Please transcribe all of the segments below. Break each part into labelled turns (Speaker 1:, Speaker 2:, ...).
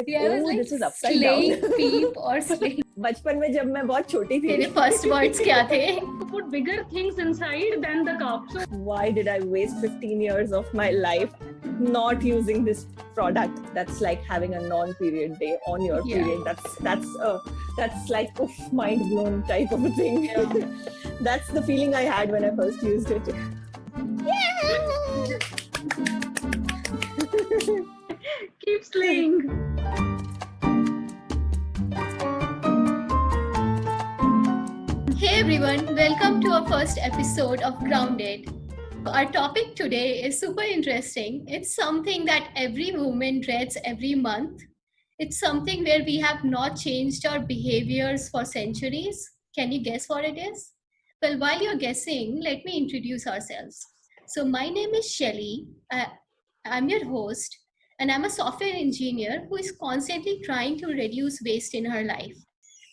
Speaker 1: I was
Speaker 2: Oh,
Speaker 1: like
Speaker 2: this is upside
Speaker 1: slaying
Speaker 2: down.
Speaker 1: peep or slaying.
Speaker 2: बचपन में जब मैं बहुत छोटी थी.
Speaker 1: तेरे first words क्या थे?
Speaker 3: Put bigger things inside than the cup. So
Speaker 2: Why did I waste 15 years of my life not using this product? That's like having a non-period day on your
Speaker 1: Yeah.
Speaker 2: period. That's like oof, mind blown type of a thing.
Speaker 1: Yeah.
Speaker 2: That's the feeling I had when I first used it.
Speaker 3: keep slaying.
Speaker 1: Hey everyone, welcome to our first episode of Grounded. Our topic today is super interesting. It's something that every woman dreads every month. It's something where we have not changed our behaviors for centuries. Can you guess what it is? Well, while you're guessing, let me introduce ourselves. So, my name is Shelly. I'm your host, and I'm a software engineer who is constantly trying to reduce waste in her life.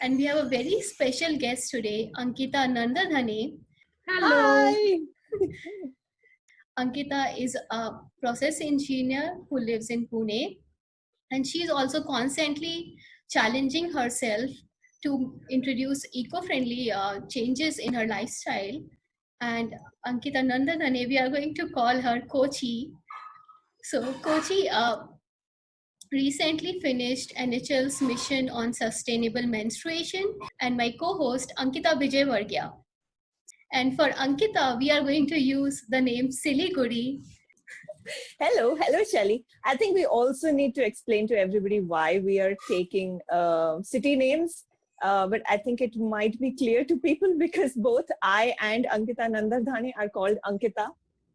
Speaker 1: And we have a very special guest today, Ankita Nandadhane.
Speaker 3: Hello.
Speaker 2: Hi.
Speaker 1: Ankita is a process engineer who lives in Pune, and she is also constantly challenging herself to introduce eco-friendly changes in her lifestyle. And Ankita Nandadhane, we are going to call her Kochi. So Kochi recently finished NHL's mission on sustainable menstruation, and my co-host Ankita Vijayvargya. And for Ankita, we are going to use the name Siliguri.
Speaker 2: Hello, Shelly. I think we also need to explain to everybody why we are taking city names. But I think it might be clear to people because both I and Ankita Nandardhane are called Ankita.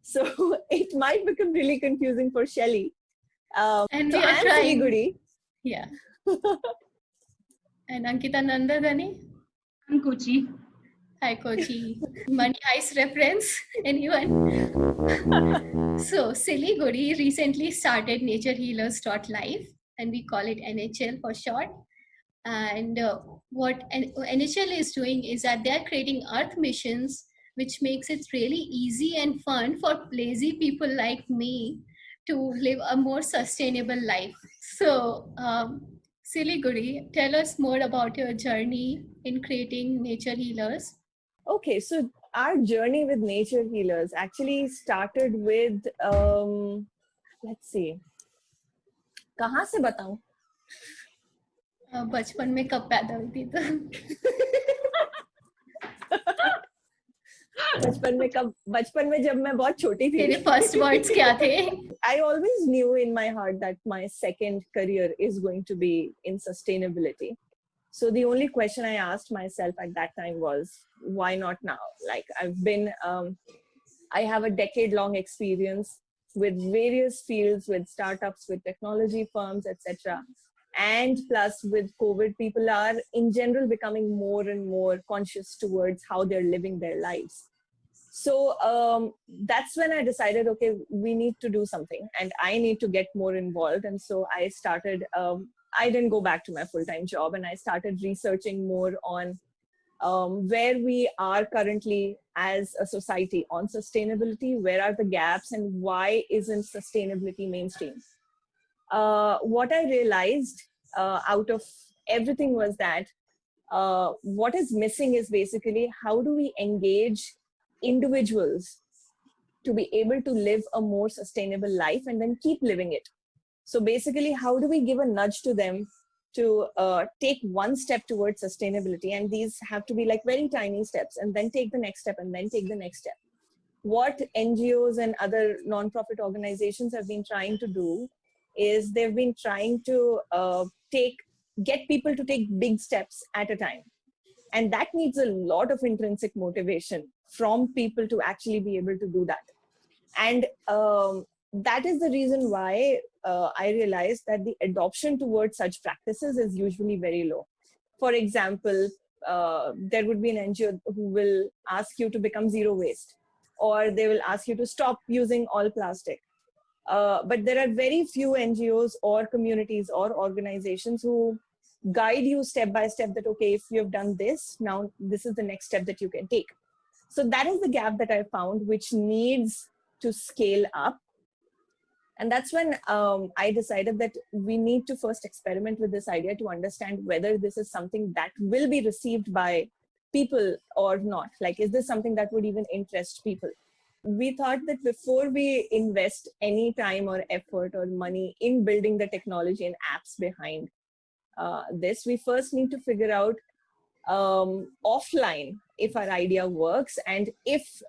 Speaker 2: So it might become really confusing for Shelly.
Speaker 1: And
Speaker 2: so
Speaker 1: we are
Speaker 2: I'm
Speaker 1: trying.
Speaker 2: Siliguri.
Speaker 1: Yeah. And Ankita Nandadhane.
Speaker 3: I'm Kochi.
Speaker 1: Hi, Kochi. Money Heist reference? Anyone? So, Siliguri recently started naturehealers.life, and we call it NHL for short. And what NHL is doing is that they're creating Earth missions, which makes it really easy and fun for lazy people like me to live a more sustainable life. So, Siliguri, tell us more about your journey in creating nature healers.
Speaker 2: Okay, so our journey with nature healers actually started with, let's see, कहाँ से बताऊं?
Speaker 1: बचपन में कब पैदा हुई थी तो
Speaker 2: बचपन में जब मैं बहुत छोटी थी.
Speaker 1: तेरे first words क्या थे?
Speaker 2: I always knew in my heart that my second career is going to be in sustainability. So the only question I asked myself at that time was, why not now? Like I have a decade-long experience with various fields, with startups, with technology firms, etc. And plus with COVID, people are in general becoming more and more conscious towards how they're living their lives. So that's when I decided, okay, we need to do something and I need to get more involved. And so I started, I didn't go back to my full-time job and I started researching more on where we are currently as a society on sustainability, where are the gaps and why isn't sustainability mainstream? What I realized out of everything was that what is missing is basically how do we engage individuals to be able to live a more sustainable life and then keep living it. So basically, how do we give a nudge to them to take one step towards sustainability? And these have to be like very tiny steps and then take the next step and then take the next step. What NGOs and other non-profit organizations have been trying to do is they've been trying to get people to take big steps at a time. And that needs a lot of intrinsic motivation from people to actually be able to do that. And that is the reason why I realized that the adoption towards such practices is usually very low. For example, there would be an NGO who will ask you to become zero waste, or they will ask you to stop using all plastic. But there are very few NGOs or communities or organizations who guide you step by step that, okay, if you've done this, now this is the next step that you can take. So that is the gap that I found, which needs to scale up. And that's when I decided that we need to first experiment with this idea to understand whether this is something that will be received by people or not. Like, is this something that would even interest people? We thought that before we invest any time or effort or money in building the technology and apps behind this, we first need to figure out offline if our idea works, and if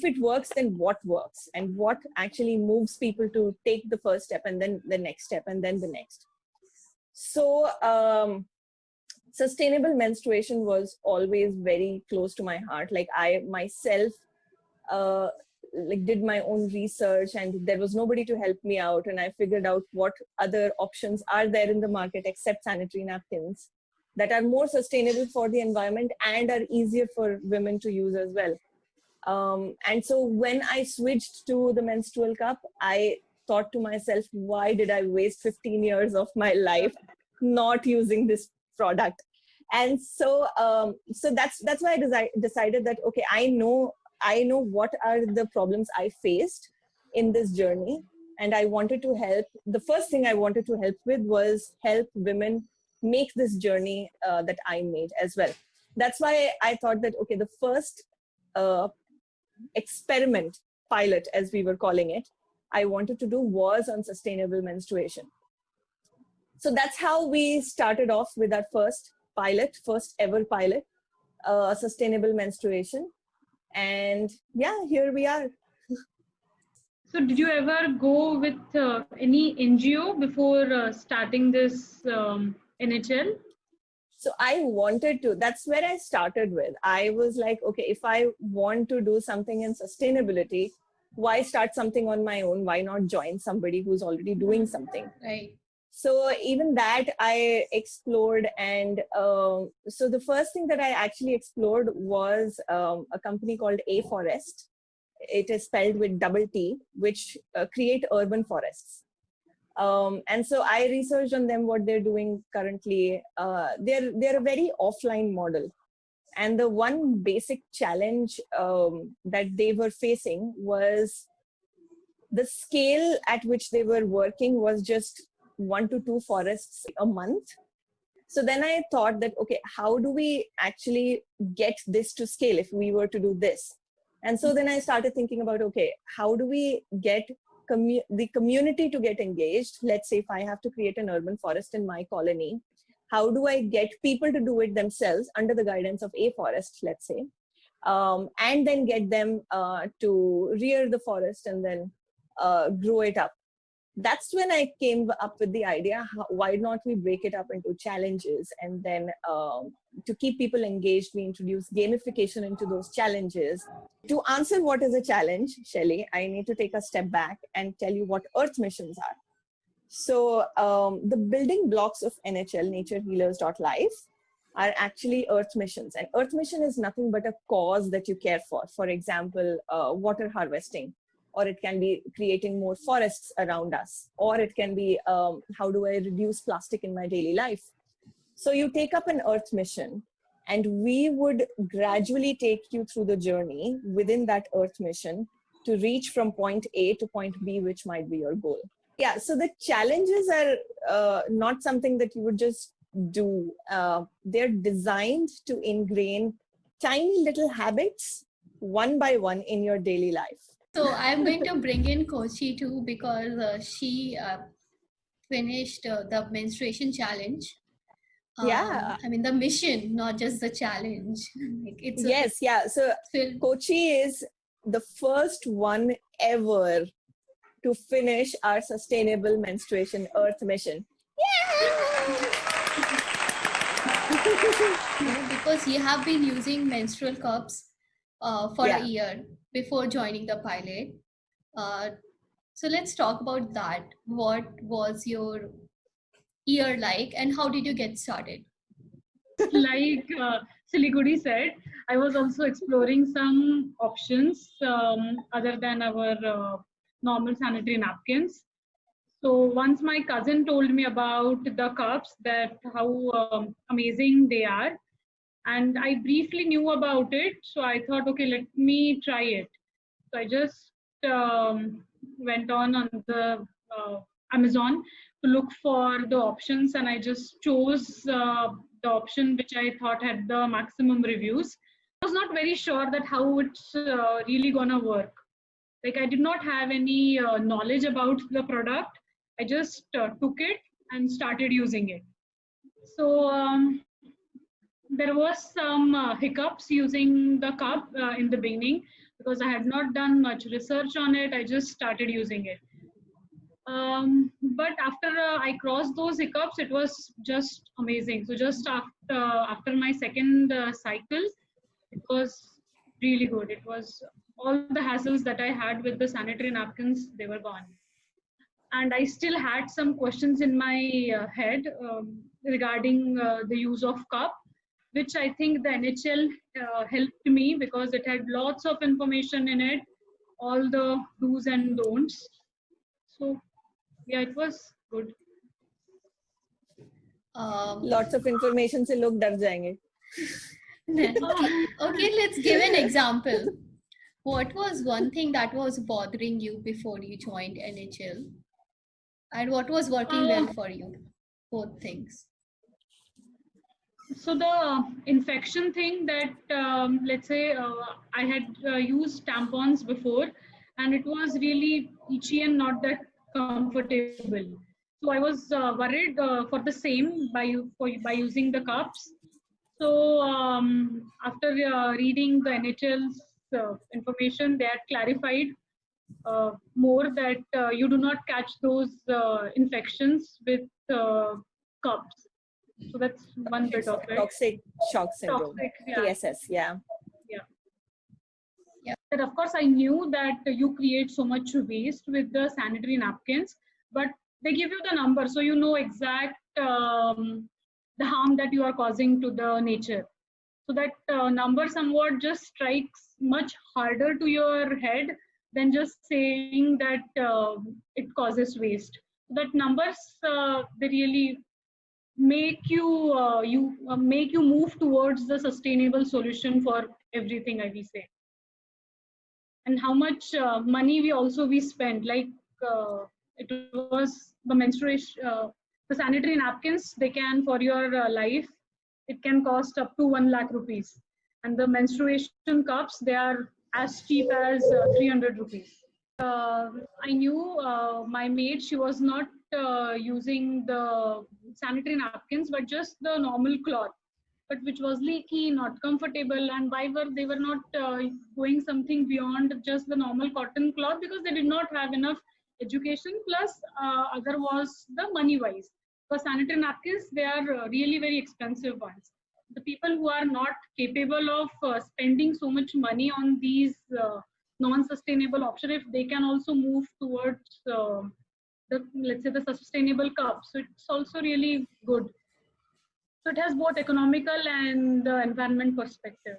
Speaker 2: it works, then what works and what actually moves people to take the first step and then the next step and then the next. So sustainable menstruation was always very close to my heart. Like, I myself like did my own research, and there was nobody to help me out, and I figured out what other options are there in the market except sanitary napkins that are more sustainable for the environment and are easier for women to use as well. And so when I switched to the menstrual cup, I thought to myself, why did I waste 15 years of my life not using this product? And so so that's why I decided that, okay, I know what are the problems I faced in this journey, and I wanted to help. The first thing I wanted to help with was help women make this journey that I made as well. That's why I thought that, okay, the first experiment, pilot as we were calling it, I wanted to do was on sustainable menstruation. So that's how we started off with our first ever pilot, sustainable menstruation. And yeah, here we are.
Speaker 3: So did you ever go with any NGO before starting this NHL?
Speaker 2: So I wanted to, that's where I started with. I was like, okay, if I want to do something in sustainability, why start something on my own? Why not join somebody who's already doing something?
Speaker 1: Right.
Speaker 2: So even that I explored. And so the first thing that I actually explored was a company called Aforest. It is spelled with double T, which create urban forests. And so I researched on them, what they're doing currently. They're a very offline model. And the one basic challenge that they were facing was the scale at which they were working was just 1 to 2 forests a month. So then I thought that, okay, how do we actually get this to scale if we were to do this? And so then I started thinking about, okay, how do we get the community to get engaged? Let's say if I have to create an urban forest in my colony, how do I get people to do it themselves under the guidance of Aforest, let's say, and then get them to rear the forest and then grow it up? That's when I came up with the idea, why not we break it up into challenges, and then to keep people engaged, we introduce gamification into those challenges. To answer what is a challenge, Shelly, I need to take a step back and tell you what Earth missions are. So the building blocks of NHL, naturehealers.life, are actually Earth missions. And Earth mission is nothing but a cause that you care for. For example, water harvesting, or it can be creating more forests around us, or it can be how do I reduce plastic in my daily life? So you take up an Earth mission, and we would gradually take you through the journey within that Earth mission to reach from point A to point B, which might be your goal. Yeah, so the challenges are not something that you would just do. They're designed to ingrain tiny little habits one by one in your daily life.
Speaker 1: So I'm going to bring in Kochi too, because she finished the menstruation challenge.
Speaker 2: Yeah.
Speaker 1: I mean the mission, not just the challenge. Like
Speaker 2: yes, yeah. So Kochi is the first one ever to finish our sustainable menstruation Earth mission. Yeah!
Speaker 1: Because you have been using menstrual cups for a year before joining the pilot. So let's talk about that. What was your year like, and how did you get started?
Speaker 3: Like Siliguri said, I was also exploring some options other than our normal sanitary napkins. So once my cousin told me about the cups, that how amazing they are, and I briefly knew about it. So I thought, okay, let me try it. So I just went on the Amazon to look for the options, and I just chose the option which I thought had the maximum reviews. I was not very sure that how it's really gonna work. Like I did not have any knowledge about the product. I just took it and started using it. So there was some hiccups using the cup in the beginning because I had not done much research on it. I just started using it. But after I crossed those hiccups, it was just amazing. So just after my second cycle, it was really good. It was all the hassles that I had with the sanitary napkins, they were gone. And I still had some questions in my head regarding the use of cup, which I think the NHL helped me because it had lots of information in it, all the do's and don'ts. So yeah, it was good.
Speaker 2: Lots of information से लोग डर जाएंगे.
Speaker 1: Okay, let's give an example. What was one thing that was bothering you before you joined NHL? And what was working well for you? Both things.
Speaker 3: So the infection thing that let's say I had used tampons before, and it was really itchy and not that comfortable. So I was worried for the same by using the cups. So after reading the NHL's information, they had clarified more that you do not catch those infections with cups. So that's one bit of it.
Speaker 2: Toxic shock syndrome.
Speaker 3: Toxic, yeah.
Speaker 2: TSS, yeah.
Speaker 1: Yeah.
Speaker 3: But of course, I knew that you create so much waste with the sanitary napkins, but they give you the number, so you know exact the harm that you are causing to the nature. So that number somewhat just strikes much harder to your head than just saying that it causes waste. That numbers they really make you make you move towards the sustainable solution for everything, I will say. And how much money we spend, like it was the menstruation the sanitary napkins, they can for your life it can cost up to 1 lakh rupees, and the menstruation cups, they are as cheap as 300 rupees. I knew my maid, she was not using the sanitary napkins, but just the normal cloth, but which was leaky, not comfortable, and they were not going something beyond just the normal cotton cloth because they did not have enough education. Plus, other was the money wise. For sanitary napkins, they are really very expensive ones. The people who are not capable of spending so much money on these non-sustainable option, if they can also move towards let's say the sustainable cup, so it's also really good. So it has both economical and environment perspective.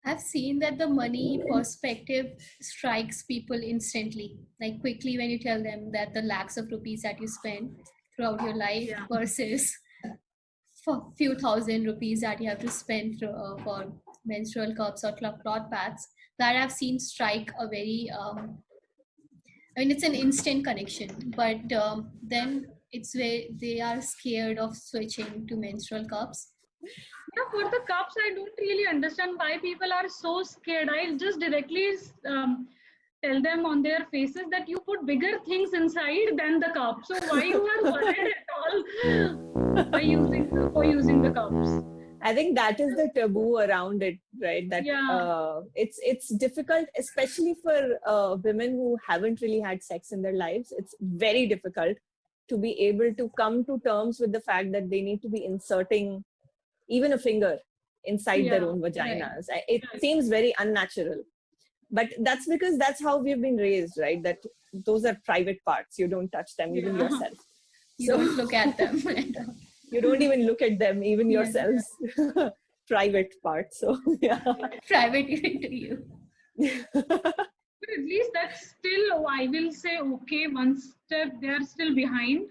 Speaker 1: I've seen that the money perspective strikes people instantly, like quickly when you tell them that the lakhs of rupees that you spend throughout your life versus for few thousand rupees that you have to spend for menstrual cups or cloth pads, that I've seen strike a very, I mean, it's an instant connection, but then it's where they are scared of switching to menstrual cups.
Speaker 3: Yeah, for the cups, I don't really understand why people are so scared. I just directly tell them on their faces that you put bigger things inside than the cup. So why you are worried at all by using the cups?
Speaker 2: I think that is the taboo around it, right? That it's difficult, especially for women who haven't really had sex in their lives. It's very difficult to be able to come to terms with the fact that they need to be inserting even a finger inside their own vaginas. Right. It seems very unnatural, but that's because that's how we've been raised, right? That those are private parts. You don't touch them, even yourself.
Speaker 1: You don't look at them.
Speaker 2: You don't even look at them, even yourselves. Private parts. So yeah.
Speaker 1: Private even to you.
Speaker 3: But at least that's still, I will say, okay, one step, they are still behind.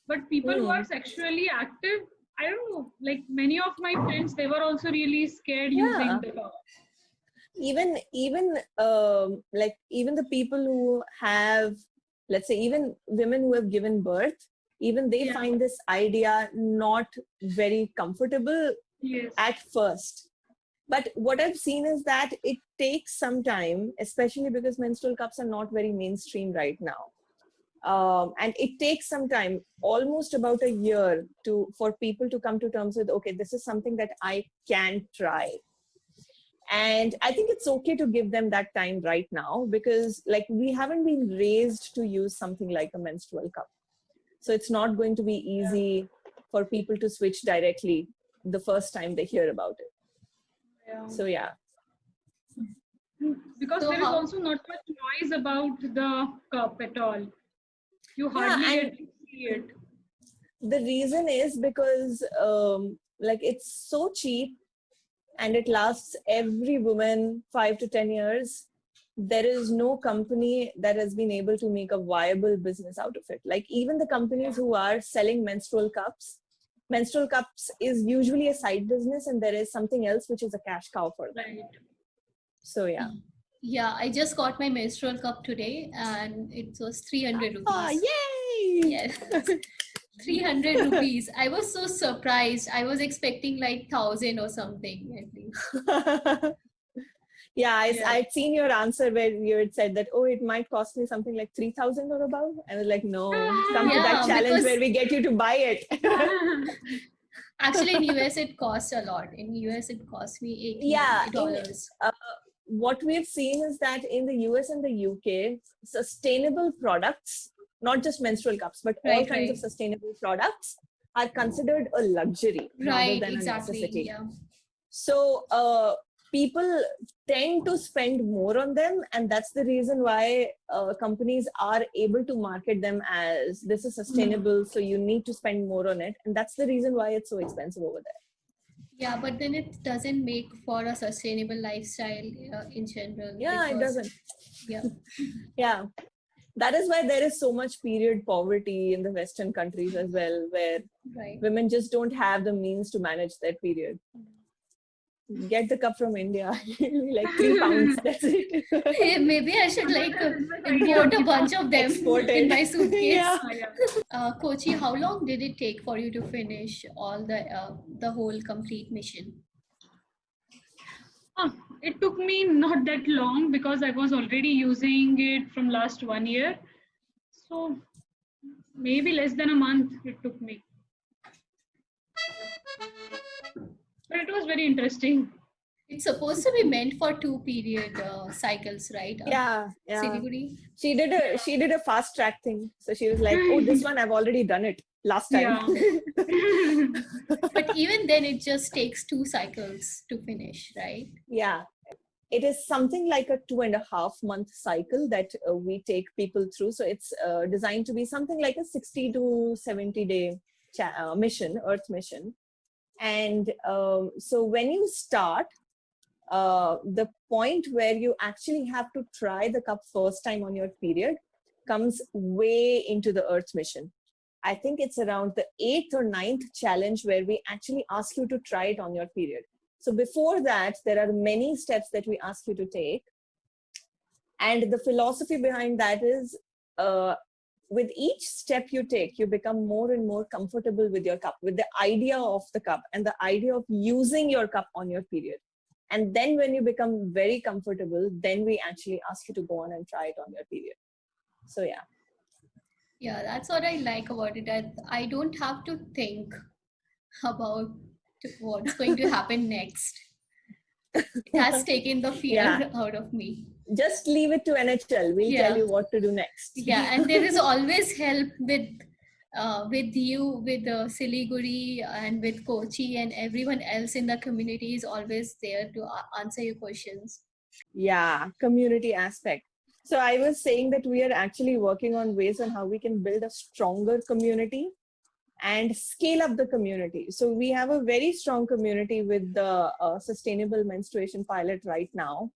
Speaker 3: But people who are sexually active, I don't know, like many of my friends, they were also really scared using the cup.
Speaker 2: even the people who have, let's say, even women who have given birth, even they
Speaker 3: Yeah.
Speaker 2: find this idea not very comfortable
Speaker 3: Yes.
Speaker 2: at first. But what I've seen is that it takes some time, especially because menstrual cups are not very mainstream right now. And it takes some time, almost about a year, for people to come to terms with, okay, this is something that I can try. And I think it's okay to give them that time right now, because like we haven't been raised to use something like a menstrual cup. So it's not going to be easy for people to switch directly the first time they hear about it.
Speaker 3: Yeah.
Speaker 2: So yeah.
Speaker 3: Because
Speaker 1: So
Speaker 3: there is
Speaker 1: how-
Speaker 3: also not much noise about the cup at all. You hardly
Speaker 2: and
Speaker 3: get to see it.
Speaker 2: the reason is because like it's so cheap and it lasts every woman 5 to 10 years. There is no company that has been able to make a viable business out of it. Like even the companies who are selling menstrual cups is usually a side business, and there is something else which is a cash cow for them.
Speaker 3: Right.
Speaker 2: So yeah.
Speaker 1: Yeah, I just got my menstrual cup today and it was 300 rupees.
Speaker 2: Yay!
Speaker 1: Yes. 300 rupees. I was so surprised. I was expecting like 1,000 or something at least.
Speaker 2: Yeah,
Speaker 3: Yeah.
Speaker 2: I'd seen your answer where you had said that, oh, it might cost me something like 3,000 or above. I was like, no, come to that
Speaker 1: Yeah,
Speaker 2: challenge
Speaker 1: because-
Speaker 2: where we get you to buy it.
Speaker 1: Actually, in US it costs a lot. In US it cost me
Speaker 2: Yeah,
Speaker 1: $80.
Speaker 2: What we've seen is that in the US and the UK, sustainable products, not just menstrual cups, but all
Speaker 1: Right,
Speaker 2: kinds of
Speaker 1: right.
Speaker 2: sustainable products are considered a luxury rather
Speaker 1: Right,
Speaker 2: than
Speaker 1: exactly.
Speaker 2: a necessity.
Speaker 1: Yeah.
Speaker 2: So people tend to spend more on them, and that's the reason why companies are able to market them as this is sustainable, so you need to spend more on it, and that's the reason why it's so expensive over there.
Speaker 1: Yeah, but then it doesn't make for a sustainable lifestyle in general.
Speaker 2: Yeah, it
Speaker 1: because-
Speaker 2: doesn't.
Speaker 1: Yeah.
Speaker 2: Yeah, that is why there is so much period poverty in the Western countries as well, where
Speaker 1: Right.
Speaker 2: women just don't have the means to manage their period. Get the cup from India, like 3 pounds. That's it.
Speaker 1: Hey, maybe I should like
Speaker 3: idea.
Speaker 1: import a bunch of them
Speaker 2: Export
Speaker 1: in
Speaker 2: it.
Speaker 1: my suitcase.
Speaker 2: Yeah.
Speaker 3: Yeah.
Speaker 1: Kochi, how long did it take for you to finish all the whole complete mission?
Speaker 3: It took me not that long because I was already using it from last 1 year. So maybe less than a month it took me. But it was very interesting.
Speaker 1: It's supposed to be meant for 2-period cycles, right?
Speaker 2: Yeah, yeah.
Speaker 1: Siliguri.
Speaker 2: She did a fast track thing. So she was like, oh, this one I've already done it last time.
Speaker 3: Yeah.
Speaker 1: But even then, it just takes 2 cycles to finish, right?
Speaker 2: Yeah. It is something like a 2.5-month cycle that we take people through. So it's designed to be something like a 60 to 70 day mission, Earth mission. And so when you start, the point where you actually have to try the cup first time on your period comes way into the Earth mission. I think it's around the 8th or 9th challenge where we actually ask you to try it on your period. So before that, there are many steps that we ask you to take. And the philosophy behind that is with each step you take, you become more and more comfortable with your cup, with the idea of the cup and the idea of using your cup on your period. And then when you become very comfortable, then we actually ask you to go on and try it on your period. So yeah.
Speaker 1: Yeah, that's what I like about it. I don't have to think about what's going to happen next. It has taken the fear
Speaker 2: Yeah.
Speaker 1: out of me.
Speaker 2: Just leave it to NHL. We'll
Speaker 1: Yeah.
Speaker 2: tell you what to do next.
Speaker 1: Yeah, and there is always help with you, with Siliguri and with Kochi, and everyone else in the community is always there to answer your questions.
Speaker 2: Yeah, community aspect. So I was saying that we are actually working on ways on how we can build a stronger community and scale up the community. So we have a very strong community with the sustainable menstruation pilot right now.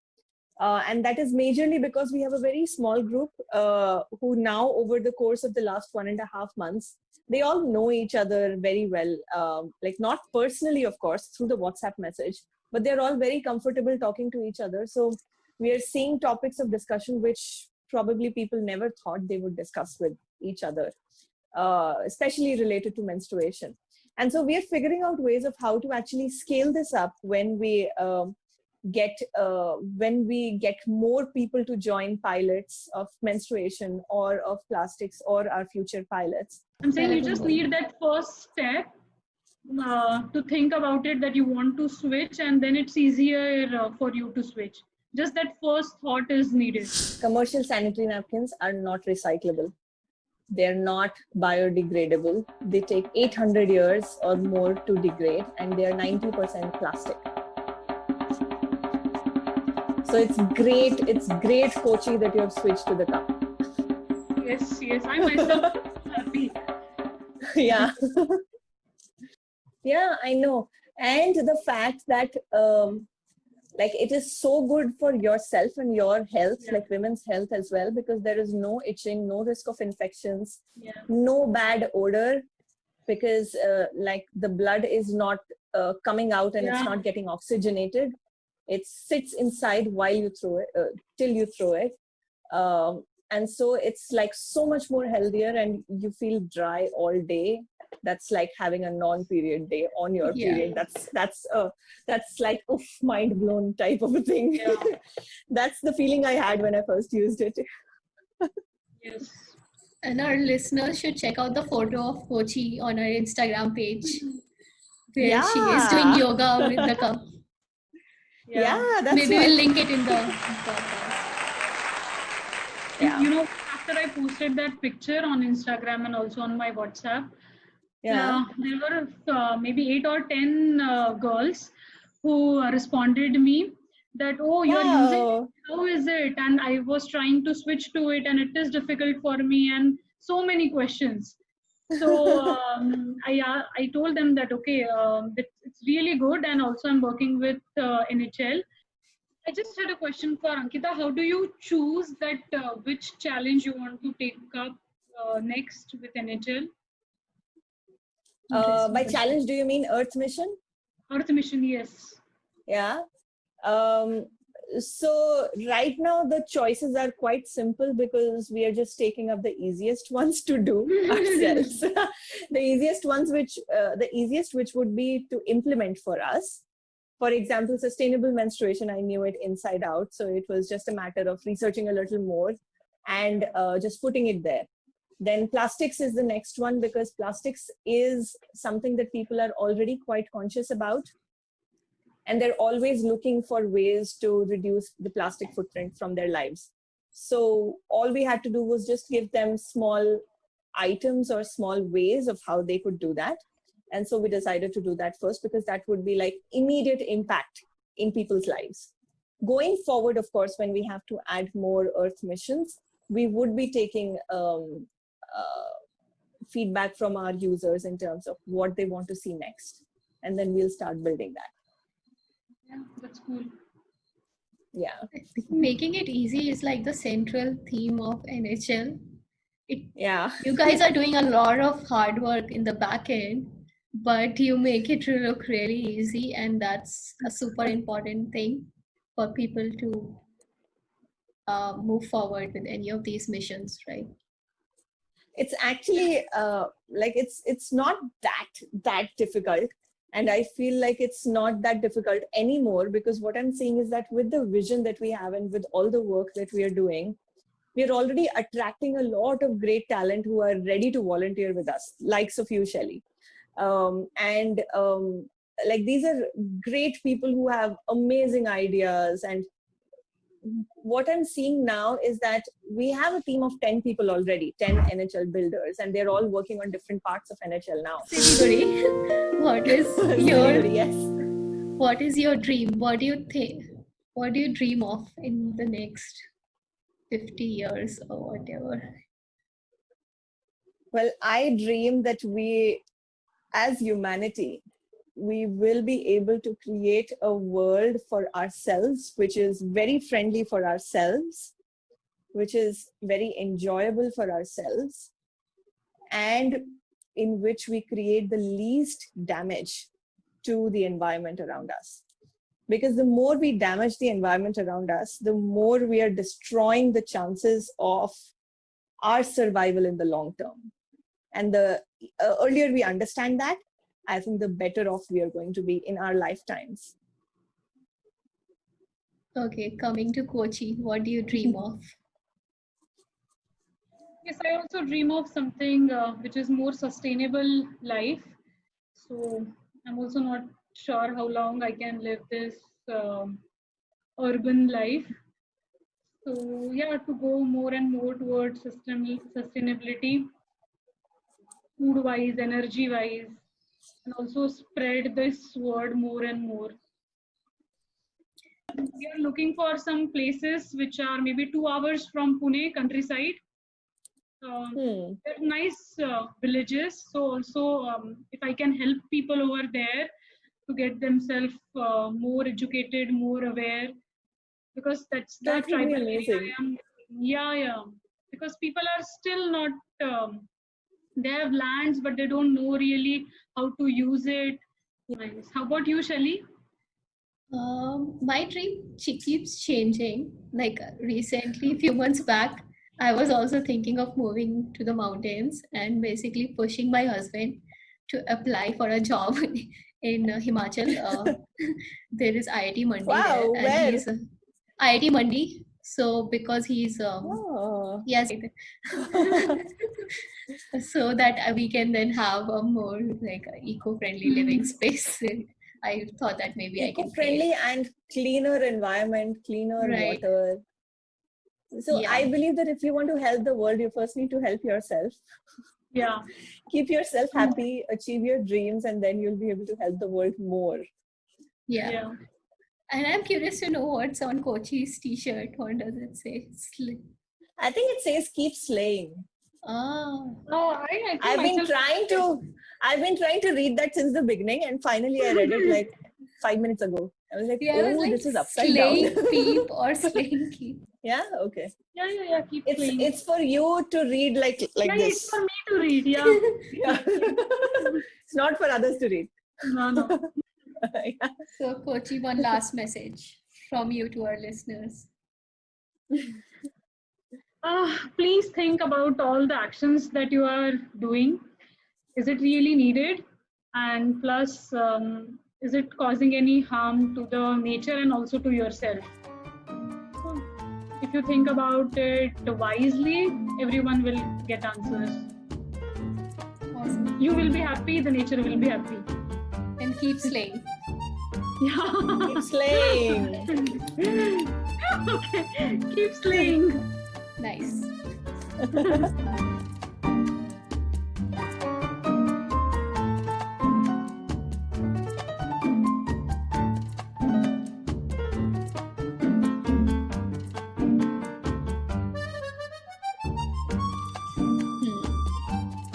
Speaker 2: And that is majorly because we have a very small group who now, over the course of the last 1.5 months, they all know each other very well. Like not personally, of course, through the WhatsApp message, but they're all very comfortable talking to each other. So we are seeing topics of discussion which probably people never thought they would discuss with each other, especially related to menstruation. And so we are figuring out ways of how to actually scale this up when we get more people to join pilots of menstruation or of plastics or our future pilots.
Speaker 3: I'm saying you just need that first step to think about it, that you want to switch, and then it's easier for you to switch. Just that first thought is needed.
Speaker 2: Commercial sanitary napkins are not recyclable. They're not biodegradable. They take 800 years or more to degrade, and they are 90% plastic. So it's great, Kochi, that you have switched to the cup.
Speaker 3: Yes, I myself am happy.
Speaker 2: Yeah. Yeah, I know. And the fact that like it is so good for yourself and your health, like women's health as well, because there is no itching, no risk of infections, no bad odor, because like the blood is not coming out and it's not getting oxygenated. It sits inside while you throw it, till you throw it. And so it's like so much more healthier, and you feel dry all day. That's like having a non-period day on your period. That's like oof, mind blown type of a thing. That's the feeling I had when I first used it.
Speaker 3: Yes.
Speaker 1: And our listeners should check out the photo of Kochi on our Instagram page, where she is doing yoga with the cup.
Speaker 2: That's
Speaker 1: maybe we'll link it in the podcast.
Speaker 3: You know, after I posted that picture on Instagram and also on my WhatsApp, there were maybe 8 or 10 girls who responded me that, oh, you're using it, how is it? And I was trying to switch to it and it is difficult for me, and so many questions. So I told them that, okay, it's really good, and also I'm working with NHL. I just had a question for Ankita. How do you choose that which challenge you want to take up next with NHL?
Speaker 2: By challenge, do you mean Earth Mission?
Speaker 3: Earth Mission, yes.
Speaker 2: Yeah. So right now the choices are quite simple, because we are just taking up the easiest ones to do ourselves. The easiest which would be to implement for us. For example, sustainable menstruation, I knew it inside out. So it was just a matter of researching a little more and just putting it there. Then plastics is the next one, because plastics is something that people are already quite conscious about. And they're always looking for ways to reduce the plastic footprint from their lives. So all we had to do was just give them small items or small ways of how they could do that. And so we decided to do that first, because that would be like immediate impact in people's lives. Going forward, of course, when we have to add more Earth missions, we would be taking feedback from our users in terms of what they want to see next. And then we'll start building that.
Speaker 3: Yeah, that's cool.
Speaker 2: Yeah.
Speaker 1: Making it easy is like the central theme of NHL. You guys are doing a lot of hard work in the back end, but you make it look really easy, and that's a super important thing for people to move forward with any of these missions, right?
Speaker 2: It's actually like it's not that difficult. And I feel like it's not that difficult anymore, because what I'm seeing is that with the vision that we have and with all the work that we are doing, we're already attracting a lot of great talent who are ready to volunteer with us, likes of you, Shelly. Like these are great people who have amazing ideas. And what I'm seeing now is that we have a team of 10 people already, 10 NHL builders, and they're all working on different parts of NHL now.
Speaker 1: Siliguri, what is your dream? What do you think? What do you dream of in the next 50 years or whatever?
Speaker 2: Well, I dream that we, as humanity, we will be able to create a world for ourselves, which is very friendly for ourselves, which is very enjoyable for ourselves, and in which we create the least damage to the environment around us. Because the more we damage the environment around us, the more we are destroying the chances of our survival in the long term. And the earlier we understand that, I think the better off we are going to be in our lifetimes.
Speaker 1: Okay, coming to Kochi, what do you dream of?
Speaker 3: Yes, I also dream of something which is more sustainable life. So I'm also not sure how long I can live this urban life. So yeah, to go more and more towards sustainability, food-wise, energy-wise, and also spread this word more and more. We are looking for some places which are maybe 2 hours from Pune, countryside. They're nice villages. So also, if I can help people over there to get themselves more educated, more aware, because that's the
Speaker 2: That would be
Speaker 3: tribal
Speaker 2: amazing.
Speaker 3: area I am. Yeah. Because people are still not. They have lands, but they don't know really how to use it. Nice. How about you, Shelly?
Speaker 1: My dream keeps changing. Like recently, a few months back, I was also thinking of moving to the mountains and basically pushing my husband to apply for a job in Himachal. There is IIT Mandi there,
Speaker 2: Wow,
Speaker 1: and
Speaker 2: where?
Speaker 1: he's IIT Mandi. So because he's
Speaker 2: Oh.
Speaker 1: yes, so that we can then have a more like eco-friendly living space. I thought that maybe I can pay.
Speaker 2: Eco-friendly and cleaner environment, cleaner
Speaker 1: Right.
Speaker 2: water. So
Speaker 1: Yeah.
Speaker 2: I believe that if you want to help the world, you first need to help yourself.
Speaker 3: Yeah.
Speaker 2: Keep yourself happy, achieve your dreams, and then you'll be able to help the world more.
Speaker 1: Yeah. And I'm curious to know what's on Kochi's t-shirt. What does it say?
Speaker 2: I think it says keep slaying.
Speaker 3: Oh, I
Speaker 2: I've been trying to read that since the beginning, and finally I read it like 5 minutes ago. I was like,
Speaker 1: Yeah, I was like,
Speaker 2: this is upside down.
Speaker 1: slaying peep or slaying keep.
Speaker 2: Yeah, okay.
Speaker 3: Yeah. Keep playing.
Speaker 2: It's for you to read like
Speaker 3: yeah,
Speaker 2: this.
Speaker 3: it's for me to read. Yeah.
Speaker 2: Yeah. It's not for others to read.
Speaker 3: No.
Speaker 2: Yeah.
Speaker 1: So Kochi, one last message from you to our listeners.
Speaker 3: Please think about all the actions that you are doing. Is it really needed? And plus, is it causing any harm to the nature and also to yourself? So, if you think about it wisely, everyone will get answers.
Speaker 1: Awesome.
Speaker 3: You will be happy, the nature will be happy.
Speaker 1: And keep slaying.
Speaker 3: Yeah.
Speaker 2: Keep slaying.
Speaker 3: Okay. Keep slaying.
Speaker 1: Nice.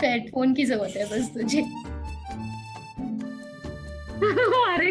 Speaker 1: Headphone की जरूरत है बस तुझे.
Speaker 3: अरे